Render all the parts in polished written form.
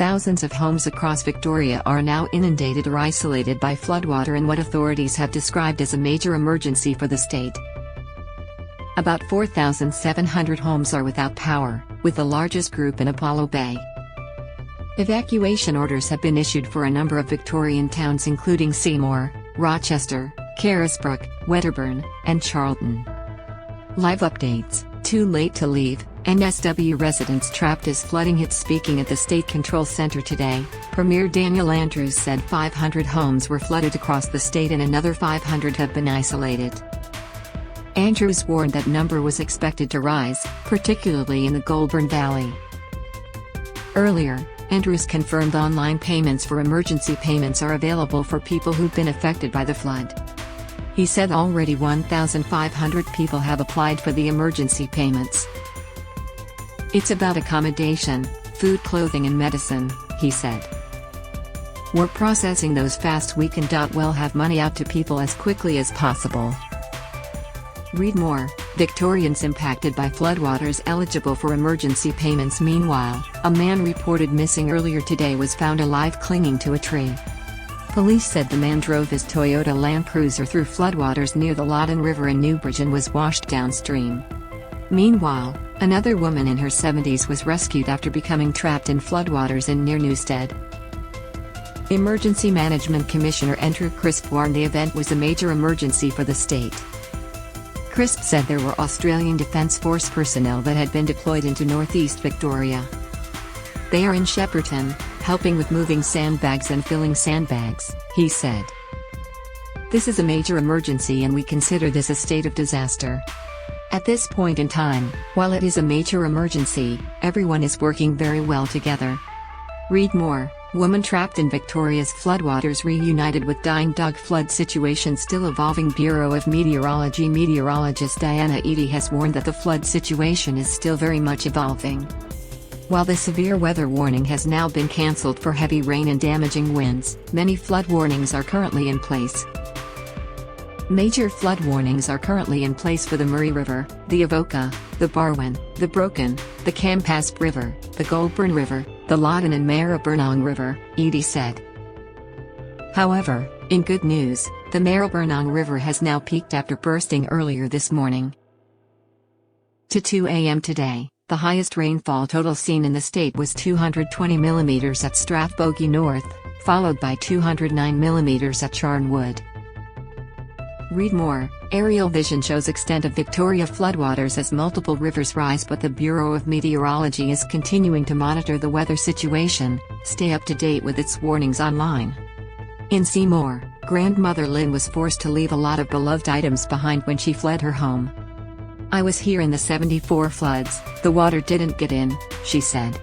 Thousands of homes across Victoria are now inundated or isolated by floodwater in what authorities have described as a major emergency for the state. About 4,700 homes are without power, with the largest group in Apollo Bay. Evacuation orders have been issued for a number of Victorian towns including Seymour, Rochester, Carisbrook, Wedderburn, and Charlton.LIVE updates. Too late to leave. NSW residents trapped as flooding hits. Speaking at the State Control Center today, Premier Daniel Andrews said 500 homes were flooded across the state and another 500 have been isolated. Andrews warned that number was expected to rise, particularly in the Goulburn Valley. Earlier, Andrews confirmed online payments for emergency payments are available for people who've been affected by the flood. He said already 1,500 people have applied for the emergency payments. It's about accommodation, food, clothing and medicine, he said. We're processing those fast. We can well have money out to people as quickly as possible. Read more. Victorians impacted by floodwaters eligible for emergency payments. Meanwhile, a man reported missing earlier today was found alive clinging to a tree. Police said the man drove his Toyota Land Cruiser through floodwaters near the Loddon River in Newbridge and was washed downstream. Meanwhile, another woman in her 70s was rescued after becoming trapped in floodwaters in near Newstead. Emergency Management Commissioner Andrew Crisp warned the event was a major emergency for the state. Crisp said there were Australian Defence Force personnel that had been deployed into northeast Victoria. They are in Shepparton, helping with moving sandbags and filling sandbags, he said. This is a major emergency and we consider this a state of disaster. At this point in time, while it is a major emergency, everyone is working very well together. Read more. Woman trapped in Victoria's floodwaters reunited with dying dog. Flood situation still evolving. Bureau of Meteorology meteorologist Diana Eadie has warned that the flood situation is still very much evolving. While the severe weather warning has now been cancelled for heavy rain and damaging winds, many flood warnings are currently in place. Major flood warnings are currently in place for the Murray River, the Avoca, the Barwon, the Broken, the Campaspe River, the Goulburn River, the Loddon and Maribyrnong River, Eadie said. However, in good news, the Maribyrnong River has now peaked after bursting earlier this morning. To 2 a.m. today, the highest rainfall total seen in the state was 220 mm at Strathbogie North, followed by 209 mm at Charnwood. Read more. Aerial vision shows extent of Victoria floodwaters as multiple rivers rise, but the Bureau of Meteorology is continuing to monitor the weather situation. Stay up to date with its warnings online. In Seymour, grandmother Lynn was forced to leave a lot of beloved items behind when she fled her home. I was here in the '74 floods, the water didn't get in, she said.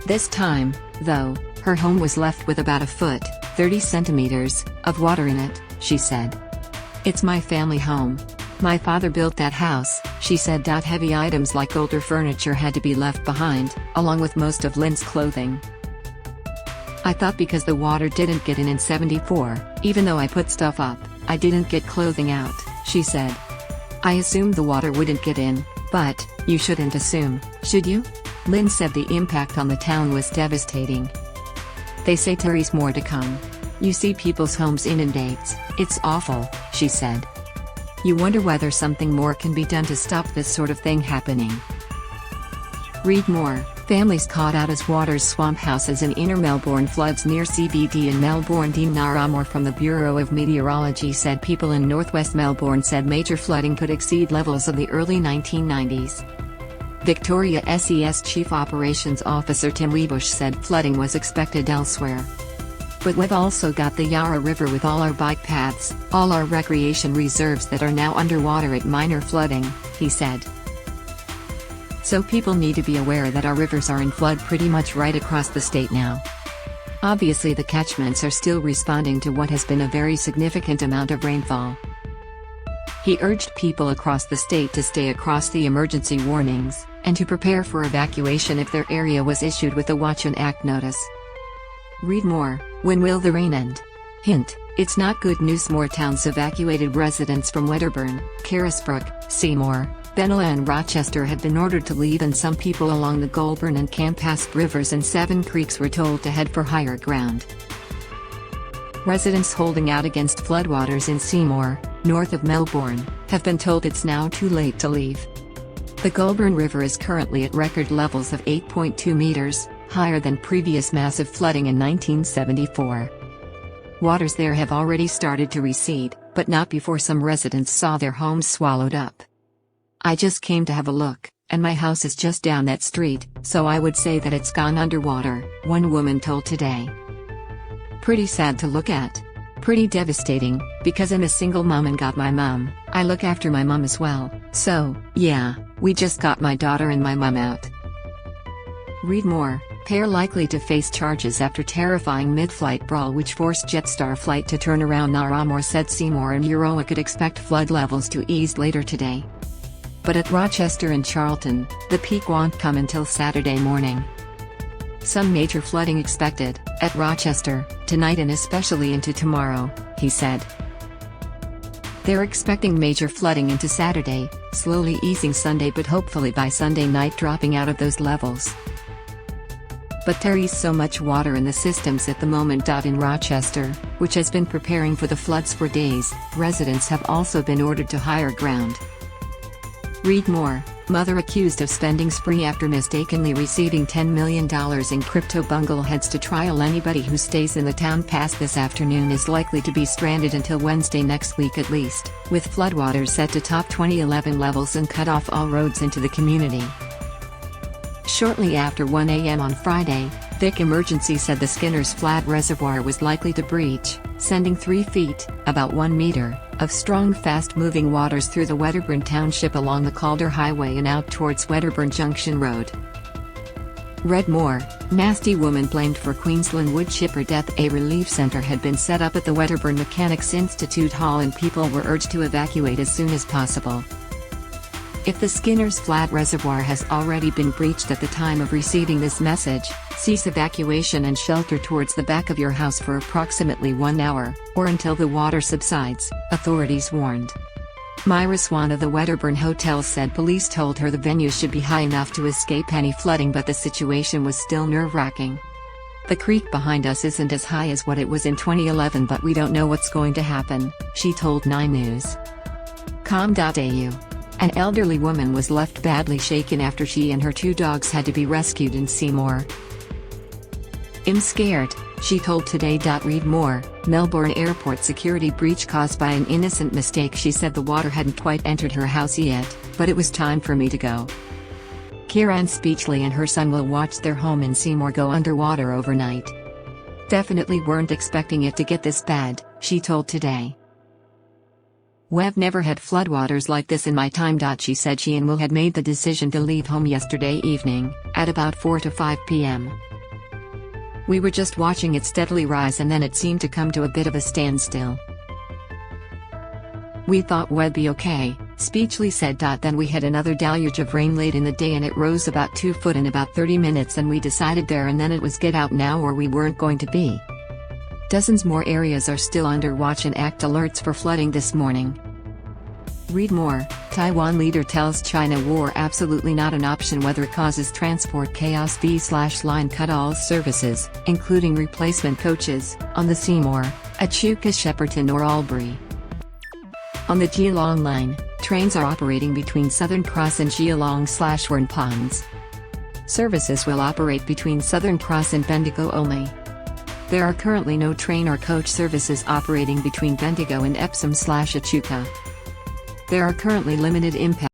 This time, though, her home was left with about a foot, 30 centimeters, of water in it, she said. It's my family home. My father built that house, she said. Heavy items like older furniture had to be left behind, along with most of Lynn's clothing. I thought because the water didn't get in '74, even though I put stuff up, I didn't get clothing out, she said. I assumed the water wouldn't get in, but, you shouldn't assume, should you? Lynn said the impact on the town was devastating. They say there's more to come. You see people's homes inundates, it's awful, she said. You wonder whether something more can be done to stop this sort of thing happening. Read more. Families caught out as waters swamp houses in inner Melbourne. Floods near CBD in Melbourne. Dean Naramore from the Bureau of Meteorology said people in northwest Melbourne said major flooding could exceed levels of the early 1990s. Victoria SES Chief Operations Officer Tim Webush said flooding was expected elsewhere. But we've also got the Yarra River with all our bike paths, all our recreation reserves that are now underwater at minor flooding, he said. So people need to be aware that our rivers are in flood pretty much right across the state now. Obviously the catchments are still responding to what has been a very significant amount of rainfall. He urged people across the state to stay across the emergency warnings, and to prepare for evacuation if their area was issued with a Watch and Act notice. Read more. When will the rain end? Hint, it's not good news. More towns evacuated residents from Wedderburn, Carisbrook, Seymour, Benalla and Rochester have been ordered to leave, and some people along the Goulburn and Campaspe rivers and Seven Creeks were told to head for higher ground. Residents holding out against floodwaters in Seymour, north of Melbourne, have been told it's now too late to leave. The Goulburn River is currently at record levels of 8.2 meters, higher than previous massive flooding in 1974. Waters there have already started to recede, but not before some residents saw their homes swallowed up. "I just came to have a look, and my house is just down that street, so I would say that it's gone underwater," one woman told Today. "Pretty sad to look at. Pretty devastating, because I'm a single mom and got my mom. I look after my mom as well, so, yeah, we just got my daughter and my mom out." Read more. Pair likely to face charges after terrifying mid-flight brawl which forced Jetstar flight to turn around. Naramore said Seymour and Euroa could expect flood levels to ease later today. But at Rochester and Charlton, the peak won't come until Saturday morning. "Some major flooding expected, at Rochester, tonight and especially into tomorrow," he said. They're expecting major flooding into Saturday, slowly easing Sunday but hopefully by Sunday night dropping out of those levels. But there is so much water in the systems at the moment. In Rochester, which has been preparing for the floods for days, residents have also been ordered to higher ground. Read more. Mother accused of spending spree after mistakenly receiving $10 million in crypto bungalow heads to trial. Anybody who stays in the town past this afternoon is likely to be stranded until Wednesday next week at least, with floodwaters set to top 2011 levels and cut off all roads into the community. Shortly after 1 a.m. on Friday, Vic Emergency said the Skinner's Flat Reservoir was likely to breach, sending 3 feet, about 1 meter, of strong fast-moving waters through the Wedderburn Township along the Calder Highway and out towards Wedderburn Junction Road. Read more. Nasty woman blamed for Queensland wood chipper death. A relief center had been set up at the Wedderburn Mechanics Institute Hall and people were urged to evacuate as soon as possible. If the Skinner's Flat Reservoir has already been breached at the time of receiving this message, cease evacuation and shelter towards the back of your house for approximately 1 hour, or until the water subsides, authorities warned. Myra Swan of the Wedderburn Hotel said police told her the venue should be high enough to escape any flooding, but the situation was still nerve-wracking. "The creek behind us isn't as high as what it was in 2011, but we don't know what's going to happen," she told 9 News. Com.au. An elderly woman was left badly shaken after she and her 2 dogs had to be rescued in Seymour. "I'm scared," she told Today. Read more. Melbourne airport security breach caused by an innocent mistake. She said the water hadn't quite entered her house yet, but it was time for me to go. Kieran Speechley and her son will watch their home in Seymour go underwater overnight. "Definitely weren't expecting it to get this bad," she told Today. "We've never had floodwaters like this in my time." She said she and Will had made the decision to leave home yesterday evening, at about 4 to 5 p.m. "We were just watching it steadily rise and then it seemed to come to a bit of a standstill. We thought we'd be okay," Speechley said. "Then we had another deluge of rain late in the day and it rose about 2 foot in about 30 minutes and we decided there and then it was get out now or we weren't going to be." Dozens more areas are still under watch and act alerts for flooding this morning. Read more. Taiwan leader tells China war absolutely not an option whether it causes transport chaos. V/line cut all services, including replacement coaches, on the Seymour, Echuca, Shepparton or Albury. On the Geelong line, trains are operating between Southern Cross and Geelong/Wern Ponds. Services will operate between Southern Cross and Bendigo only. There are currently no train or coach services operating between Bendigo and Epsom/Echuca. There are currently limited impact